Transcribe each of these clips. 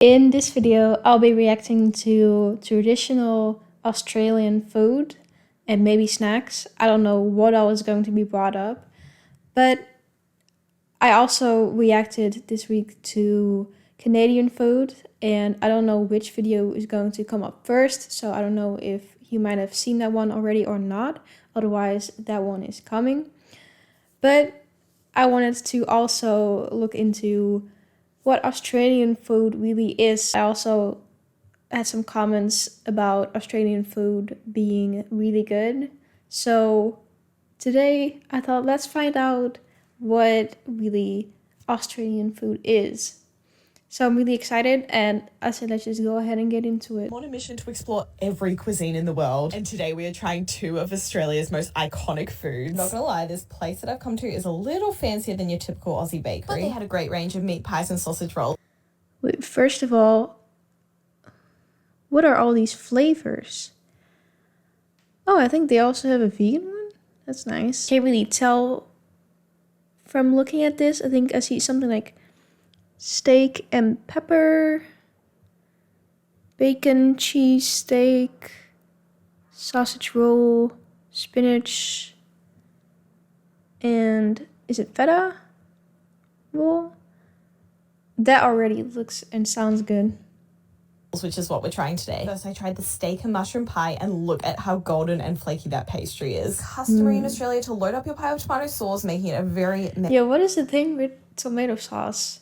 In this video, I'll be reacting to traditional Australian food and maybe snacks. I don't know what all is going to be brought up, but I also reacted this week to Canadian food, and I don't know which video is going to come up first, so I don't know if you might have seen that one already or not. Otherwise, that one is coming. But I wanted to also look into what Australian food really is. I also had some comments about Australian food being really good. So today I thought, let's find out what really Australian food is. So I'm really excited, and I said let's just go ahead and get into it. I'm on a mission to explore every cuisine in the world, and today we are trying two of Australia's most iconic foods. Not gonna lie, this place that I've come to is a little fancier than your typical Aussie bakery. But they had a great range of meat pies and sausage rolls. Wait, first of all, what are all these flavors? Oh, I think they also have a vegan one. That's nice. Can't really tell from looking at this. I think I see something like steak and pepper, bacon, cheese steak, sausage roll, spinach, and is it feta roll? That already looks and sounds good. Which is what we're trying today. First, I tried the steak and mushroom pie, and look at how golden and flaky that pastry is. Customary in Australia to load up your pie with tomato sauce, making it a very... Yeah, what is the thing with tomato sauce?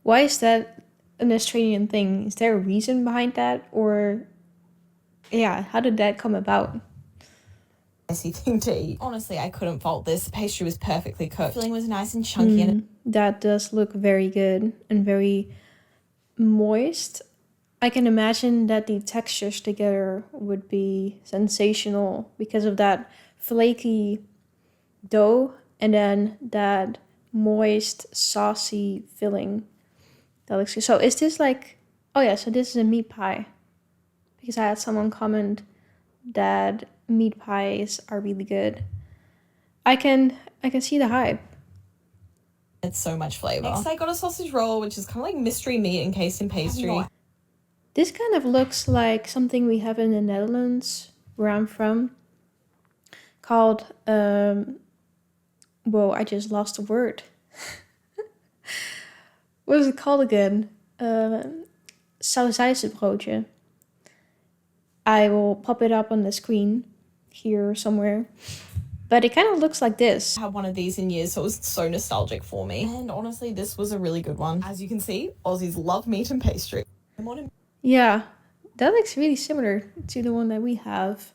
Why is that an Australian thing? Is there a reason behind that? Or, yeah, how did that come about? Messy thing to eat. Honestly, I couldn't fault this. The pastry was perfectly cooked. The filling was nice and chunky. And that does look very good and very moist. I can imagine that the textures together would be sensational because of that flaky dough and then that moist, saucy filling. That looks good. So is this like, oh yeah, so this is a meat pie. Because I had someone comment that meat pies are really good. I can see the hype. It's so much flavor. Next, I got a sausage roll, which is kind of like mystery meat encased in pastry. This kind of looks like something we have in the Netherlands, where I'm from, called, whoa, I just lost the word. What is it called again? Sausijzenbroodje. I will pop it up on the screen here somewhere. But it kind of looks like this. I had one of these in years, so it was so nostalgic for me. And honestly, this was a really good one. As you can see, Aussies love meat and pastry. Yeah, that looks really similar to the one that we have.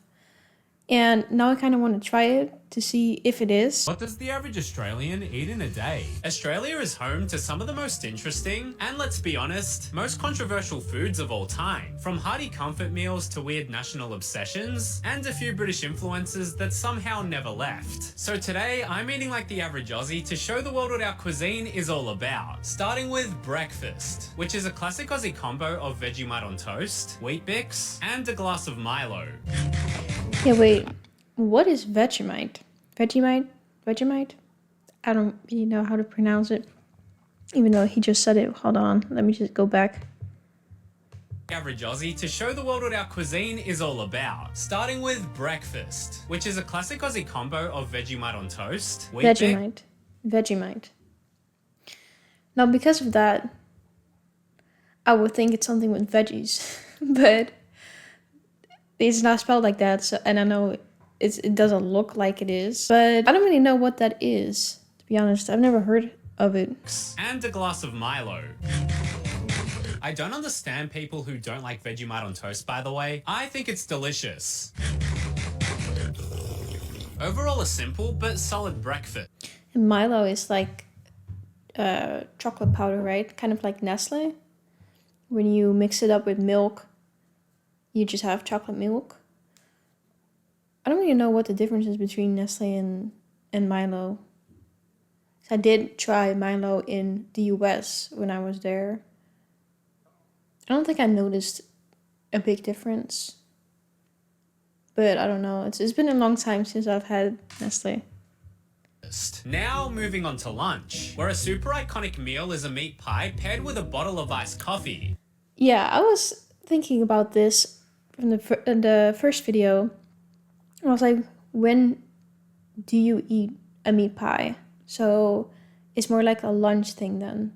And now I kind of want to try it to see if it is. What does the average Australian eat in a day? Australia is home to some of the most interesting, and let's be honest, most controversial foods of all time. From hearty comfort meals to weird national obsessions, and a few British influences that somehow never left. So today, I'm eating like the average Aussie to show the world what our cuisine is all about. Starting with breakfast, which is a classic Aussie combo of Vegemite on toast, Wheat Bix, and a glass of Milo. Yeah, wait, what is Vegemite? Vegemite? I don't really know how to pronounce it, even though he just said it. Hold on, let me just go back. Average Aussie to show the world what our cuisine is all about. Starting with breakfast, which is a classic Aussie combo of Vegemite on toast, Vegemite. Now, because of that, I would think it's something with veggies, but it's not spelled like that, so, and I know it doesn't look like it is, but I don't really know what that is, to be honest. I've never heard of it. And a glass of Milo. I don't understand people who don't like Vegemite on toast, by the way. I think it's delicious. Overall, a simple but solid breakfast. And Milo is like chocolate powder, right? Kind of like Nestle. When you mix it up with milk, you just have chocolate milk. I don't really know what the difference is between Nestle and Milo. I did try Milo in the US when I was there. I don't think I noticed a big difference. But I don't know. It's been a long time since I've had Nestle. Now moving on to lunch, where a super iconic meal is a meat pie paired with a bottle of iced coffee. Yeah, I was thinking about this from in the first video. I was like, when do you eat a meat pie? So it's more like a lunch thing then.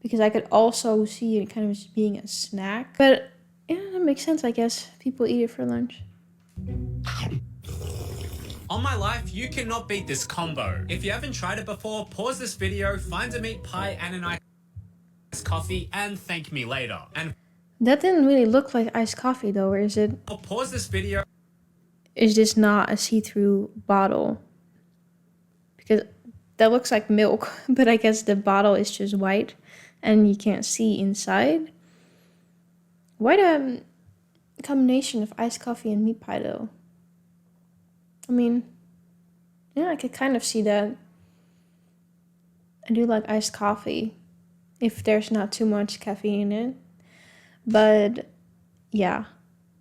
Because I could also see it kind of just being a snack. But yeah, that makes sense, I guess. People eat it for lunch. On my life, you cannot beat this combo. If you haven't tried it before, pause this video, find a meat pie and an iced coffee, and thank me later. And That didn't really look like iced coffee though, or is it? pause this video. Is this not a see-through bottle? Because that looks like milk, but I guess the bottle is just white and you can't see inside. What a combination of iced coffee and meat pie though. I mean, yeah, I could kind of see that. I do like iced coffee if there's not too much caffeine in it. But yeah,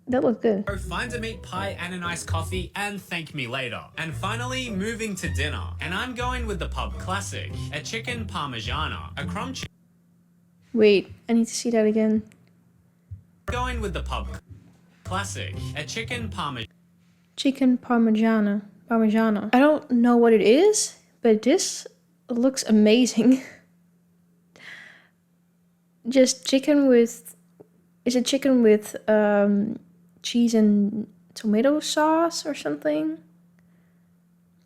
that looked good. Find a meat pie and an iced coffee and thank me later. And finally, moving to dinner. And I'm going with the pub classic, a chicken parmigiana, a crumb chicken. Wait, I need to see that again. Going with the pub classic, a chicken parmigiana. Chicken parmigiana. Parmigiana. I don't know what it is, but this looks amazing. Just chicken with... Is it chicken with cheese and tomato sauce or something?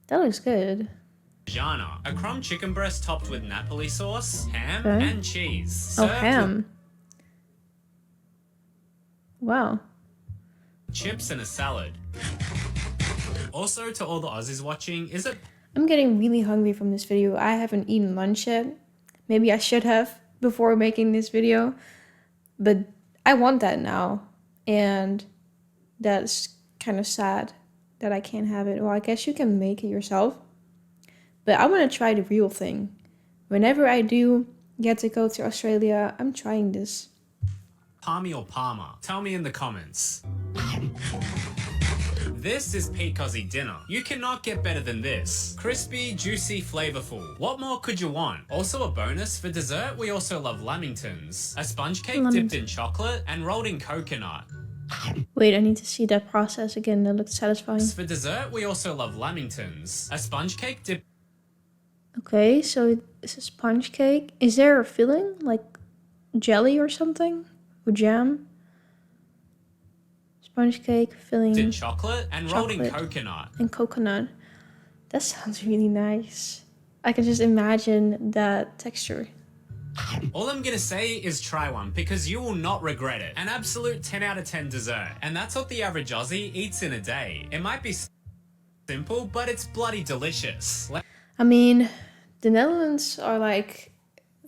That looks good. Parmigiana, a crumb chicken breast topped with Napoli sauce, ham, Okay. and cheese. Oh, Served ham. Wow. with chips and a salad. Also, to all the Aussies watching, is it I'm getting really hungry from this video. I haven't eaten lunch yet. Maybe I should have before making this video. But I want that now. And that's kind of sad that I can't have it. Well, I guess you can make it yourself. But I want to try the real thing. Whenever I do get to go to Australia, I'm trying this. Palmy or Parma? Tell me in the comments. This is Peak Aussie dinner. You cannot get better than this. Crispy, juicy, flavorful. What more could you want? Also a bonus, for dessert we also love Lamingtons. A sponge cake dipped in chocolate and rolled in coconut. Wait, I need to see that process again. That looks satisfying. For dessert we also love Lamingtons. A sponge cake dipped... Okay, so it's a sponge cake. Is there a filling? Like jelly or something? Or jam? Sponge cake, filling in chocolate and rolled in chocolate. coconut. And coconut. That sounds really nice. I can just imagine that texture. All I'm gonna say is try one because you will not regret it. An absolute 10 out of 10 dessert. And that's what the average Aussie eats in a day. It might be simple, but it's bloody delicious. I mean, the Netherlands are like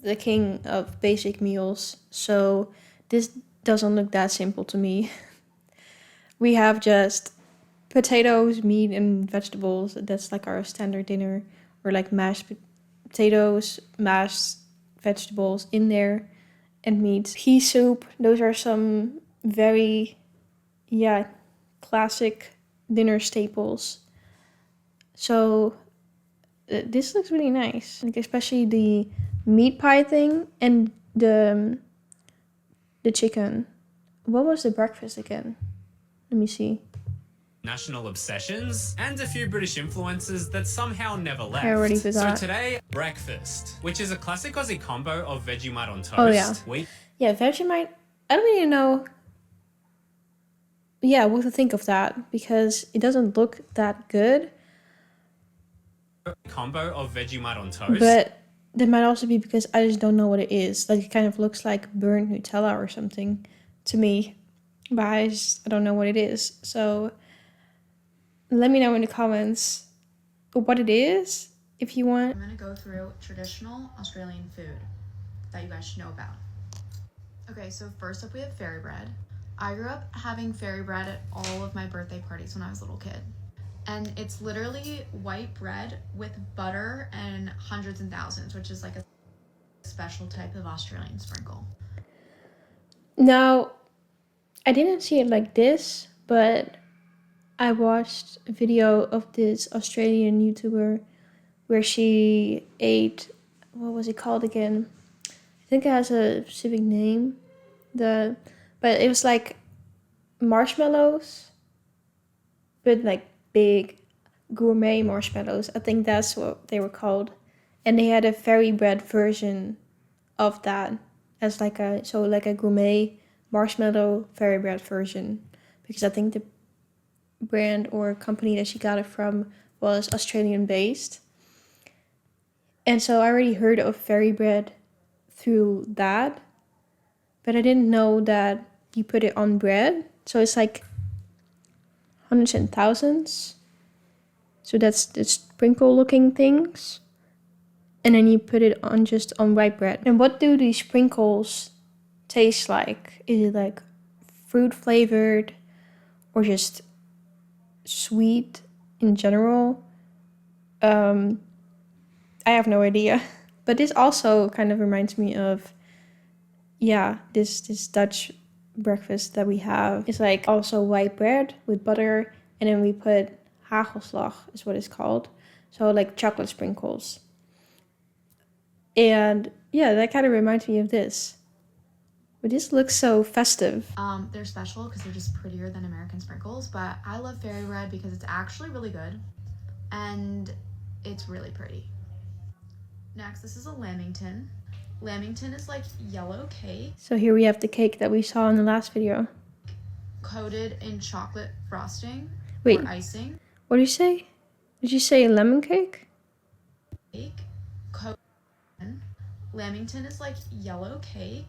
the king of basic meals. So this doesn't look that simple to me. We have just potatoes, meat, and vegetables. That's like our standard dinner. Or like mashed potatoes, mashed vegetables in there, and meat. Pea soup. Those are some very, classic dinner staples. So this looks really nice. Like especially the meat pie thing and the chicken. What was the breakfast again? Let me see. National obsessions, and a few British influences that somehow never left. I already forgot. So today, breakfast, which is a classic Aussie combo of Vegemite on toast. Oh, yeah. Wheat Yeah, Vegemite. I don't really know. Yeah, what to think of that because it doesn't look that good. combo of Vegemite on toast. But that might also be because I just don't know what it is. Like it kind of looks like burnt Nutella or something to me. But I don't know what it is. So let me know in the comments what it is if you want. I'm gonna go through traditional Australian food that you guys should know about. Okay, so first up we have fairy bread. I grew up having fairy bread at all of my birthday parties when I was a little kid. And it's literally white bread with butter and hundreds and thousands, which is like a special type of Australian sprinkle. Now, I didn't see it like this, but I watched a video of this Australian YouTuber where she ate, what was it called again? I think it has a specific name. But it was like marshmallows, but like big gourmet marshmallows. I think that's what they were called. And they had a fairy bread version of that as like a gourmet marshmallow fairy bread version, because I think the brand or company that she got it from was Australian based. And so I already heard of fairy bread through that, but I didn't know that you put it on bread. So it's like hundreds and thousands. So that's the sprinkle looking things. And then you put it on just on white bread. And what do these sprinkles taste like? Is it like fruit flavored or just sweet in general? I have no idea. But this also kind of reminds me of, this Dutch breakfast that we have. It's like also white bread with butter, and then we put hagelslag is what it's called. So like chocolate sprinkles. And yeah, that kind of reminds me of this. But this looks so festive. They're special because they're just prettier than American sprinkles, but I love fairy bread because it's actually really good and it's really pretty. Next, this is a lamington. Lamington is like yellow cake. So here we have the cake that we saw in the last video. Coated in chocolate frosting Wait, or icing. what did you say? Did you say lemon cake? Lamington is like yellow cake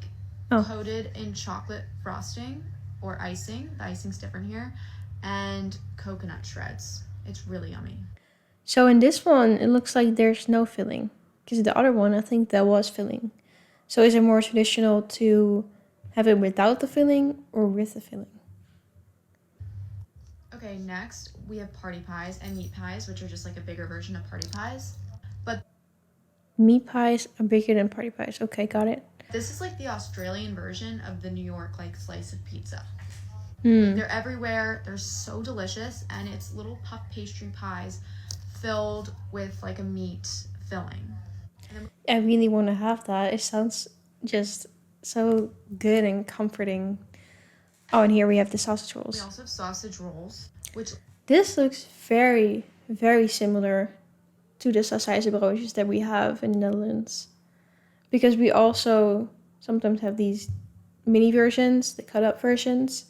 Oh. coated in chocolate frosting or icing. The icing's different here. And coconut shreds. It's really yummy. So in this one, it looks like there's no filling. Because the other one, I think there was filling. So is it more traditional to have it without the filling or with the filling? Okay, next we have party pies and meat pies, which are just like a bigger version of party pies. But Meat pies are bigger than party pies. Okay, got it. this is like the Australian version of the New York like slice of pizza. Mm. They're everywhere. They're so delicious, and it's little puff pastry pies filled with like a meat filling. I really want to have that. It sounds just so good and comforting. Oh, and here we have the sausage We rolls. also have sausage rolls, which This looks very, very similar to the sausijzenbroodjes that we have in the Netherlands. Because we also sometimes have these mini versions, the cut up versions.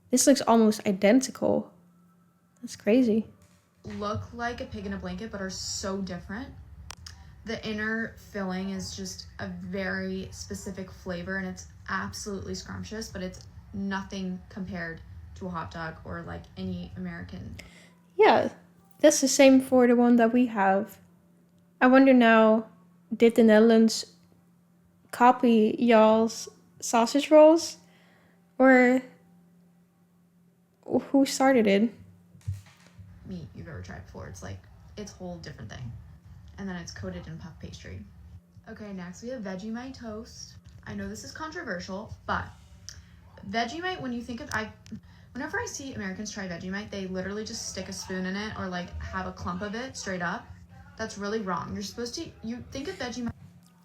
This looks almost identical. That's crazy. look like a pig in a blanket but are so different. The inner filling is just a very specific flavor, and it's absolutely scrumptious, but it's nothing compared to a hot dog or like any American. Yeah, that's the same for the one that we have. I wonder now, did the Netherlands copy y'all's sausage rolls? Or who started it? Meat you've ever tried before. It's a whole different thing. And then it's coated in puff pastry. Okay, next we have Vegemite toast. I know this is controversial, but Vegemite, when you think of, whenever I see Americans try Vegemite, they literally just stick a spoon in it or like have a clump of it straight up. That's really wrong. You think of Vegemite.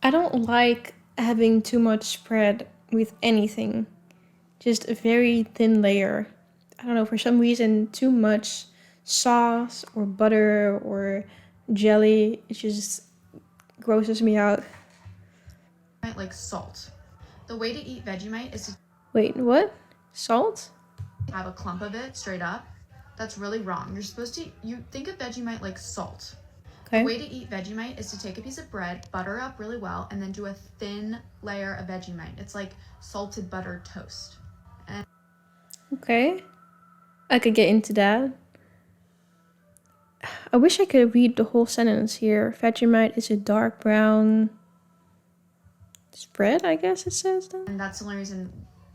I don't like having too much spread with anything. Just a very thin layer. I don't know, for some reason, too much sauce or butter or jelly, it just grosses me out. Like salt. The way to eat Vegemite is to Wait, what? Salt? have a clump of it straight up. That's really wrong. You think of Vegemite like salt. Okay. The way to eat Vegemite is to take a piece of bread, butter up really well, and then do a thin layer of Vegemite. It's like salted butter toast. Okay. I could get into that. I wish I could read the whole sentence here. Vegemite is a dark brown spread, I guess it says then. And that's the only reason,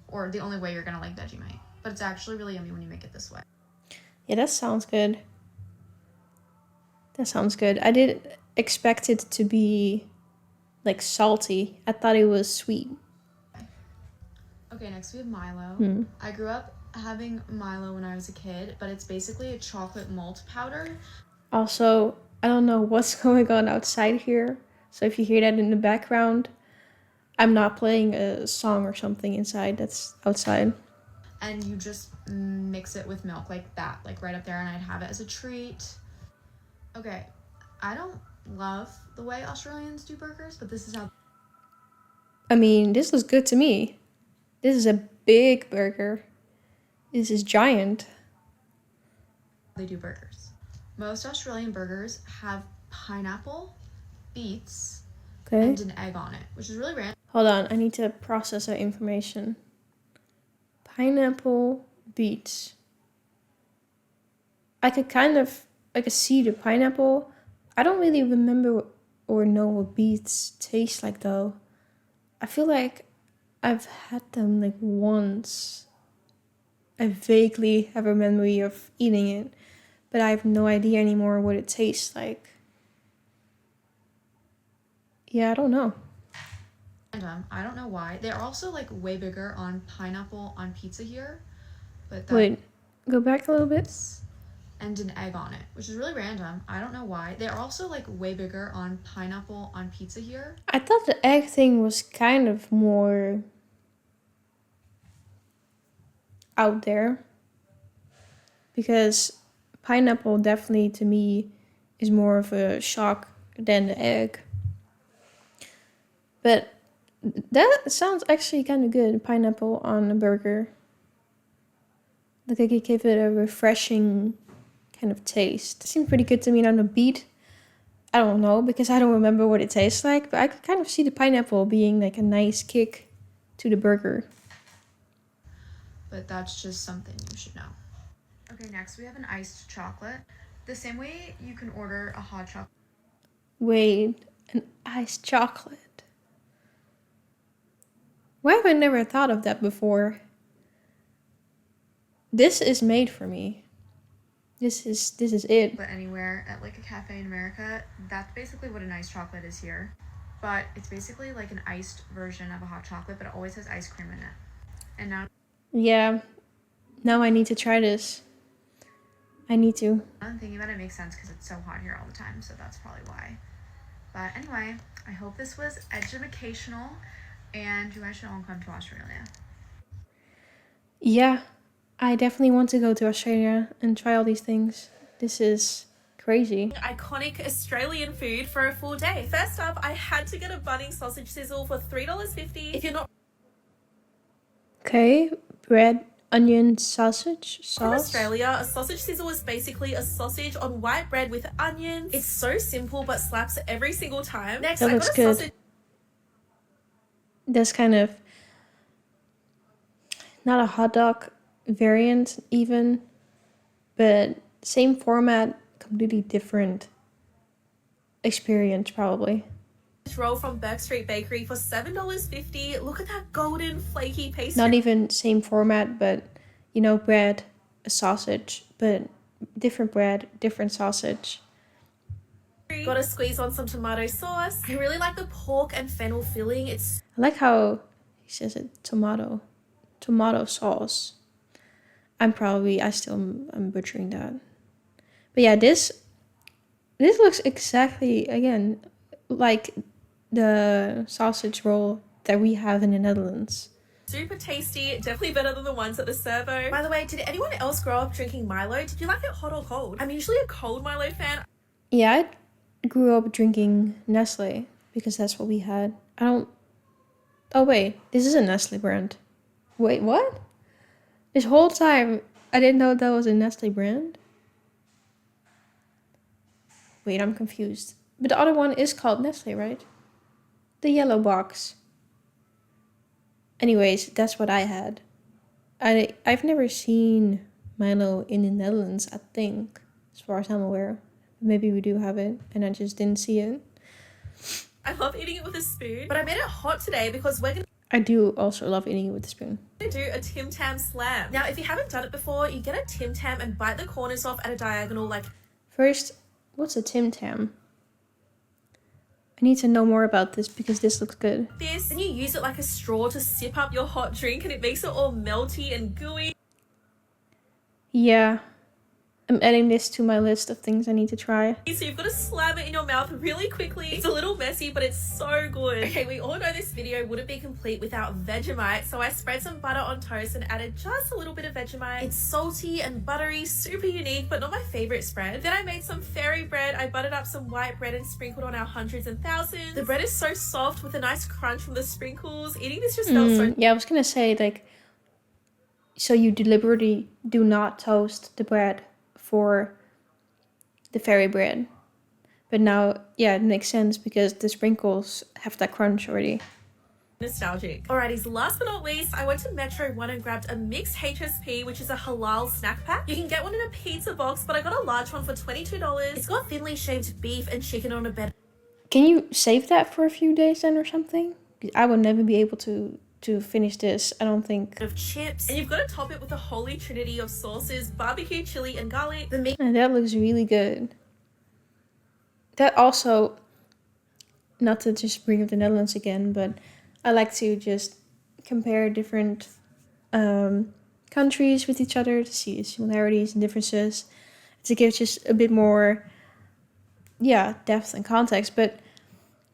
or the only way you're gonna like Vegemite. But it's actually really yummy when you make it this way. Yeah, that sounds good. That sounds good. I did expect it to be like salty. I thought it was sweet. Okay, next we have Milo. I grew up having Milo when I was a kid, but it's basically a chocolate malt powder. Also, I don't know what's going on outside here. So if you hear that in the background, I'm not playing a song or something inside that's outside. And you just mix it with milk like that, like right up there, and I'd have it as a treat. Okay, I don't love the way Australians do burgers, but this is how I mean, this looks good to me. This is a big burger. This is giant. they do burgers. Most Australian burgers have pineapple, beets, Okay. and an egg on it, which is really random. Hold on, I need to process that information. Pineapple, beets. I could see the pineapple. I don't really remember or know what beets taste like though. I feel like I've had them like once. I vaguely have a memory of eating it, but I have no idea anymore what it tastes like. Yeah, I don't know. I don't know why. They're also like way bigger on pineapple on pizza here, but Wait, go back a little bit. and an egg on it, which is really random. I don't know why. They're also like way bigger on pineapple on pizza here. I thought the egg thing was kind of more out there, because pineapple definitely to me is more of a shock than the egg. But that sounds actually kind of good, pineapple on a burger. Like I could give it a refreshing kind of taste. It seemed pretty good to me. On the beet, I don't know, because I don't remember what it tastes like, but I could kind of see the pineapple being like a nice kick to the burger. But that's just something you should know. Okay, next we have an iced chocolate. The same way you can order a hot chocolate. Wait, an iced chocolate. Why have I never thought of that before? This is made for me. This is it. But anywhere at like a cafe in America, that's basically what an iced chocolate is here. But it's basically like an iced version of a hot chocolate, but it always has ice cream in it. And now Yeah, now I need to try this. I need to. I'm thinking about it, makes sense because it's so hot here all the time, so that's probably why. But anyway, I hope this was educational, and you guys should all come to Australia. Yeah, I definitely want to go to Australia and try all these things. This is crazy. Iconic Australian food for a full day. First up, I had to get a Bunnings sausage sizzle for $3.50. If you're not Okay, bread, onion, sausage, from sauce. Australia, a sausage sizzle is basically a sausage on white bread with onions. It's so simple but slaps every single time. Next, That I looks got a good. sausage That's kind of not a hot dog variant even, but same format, completely different experience probably. roll from Burke Street Bakery for $7.50. Look at that golden flaky pastry. Not even same format, but you know, bread, a sausage, but different bread, different sausage. Got to squeeze on some tomato sauce. I really like the pork and fennel filling. It's I like how he says it, tomato sauce. I'm butchering that. But yeah, this looks exactly, again, like the sausage roll that we have in the Netherlands. super tasty. Definitely better than the ones at the servo. By the way, did anyone else grow up drinking Milo? Did you like it hot or cold? I'm usually a cold Milo fan. Yeah, I grew up drinking Nestle because that's what we had. Oh wait, this is a Nestle brand. Wait, what? This whole time, I didn't know that was a Nestle brand. Wait, I'm confused. But the other one is called Nestle, right? The yellow box. Anyways, that's what I had. I've never seen Milo in the Netherlands, I think, as far as I'm aware. Maybe we do have it, and I just didn't see it. I love eating it with a spoon, but I made it hot today because we're gonna I do also love eating it with a spoon. do a Tim Tam slam. Now, if you haven't done it before, you get a Tim Tam and bite the corners off at a diagonal like First, what's a Tim Tam? I need to know more about this because this looks good. this. Then you use it like a straw to sip up your hot drink and it makes it all melty and gooey. Yeah, I'm adding this to my list of things I need to try. So you've got to slam it in your mouth really quickly. It's a little messy, but it's so good. Okay, we all know this video wouldn't be complete without Vegemite, so I spread some butter on toast and added just a little bit of Vegemite. It's salty and buttery, super unique, but not my favorite spread. Then I made some fairy bread. I buttered up some white bread and sprinkled on our hundreds and thousands. The bread is so soft with a nice crunch from the sprinkles. Eating this just felt so... Yeah, I was gonna say, like, so you deliberately do not toast the bread for the fairy bread. But now, yeah, it makes sense because the sprinkles have that crunch already. Nostalgic. Alrighties, last but not least, I went to Metro 1 and grabbed a mixed HSP, which is a halal snack pack. You can get one in a pizza box, but I got a large one for $22. It's got thinly shaved beef and chicken on a bed. Can you save that for a few days then or something? I would never be able to finish this, I don't think. Of chips, and you've got to top it with a holy trinity of sauces, barbecue, chili, and garlic. The meat And that looks really good. That also, not to just bring up the Netherlands again, but I like to just compare different countries with each other to see similarities and differences, to give just a bit more, depth and context. But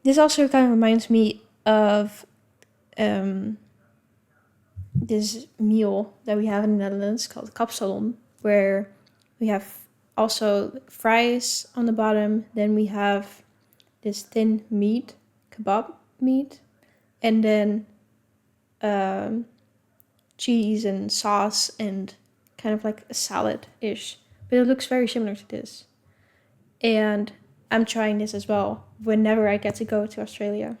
this also kind of reminds me of this meal that we have in the Netherlands called kapsalon, where we have also fries on the bottom, then we have this thin meat, kebab meat, and then cheese and sauce and kind of like a salad-ish. But it looks very similar to this. And I'm trying this as well whenever I get to go to Australia.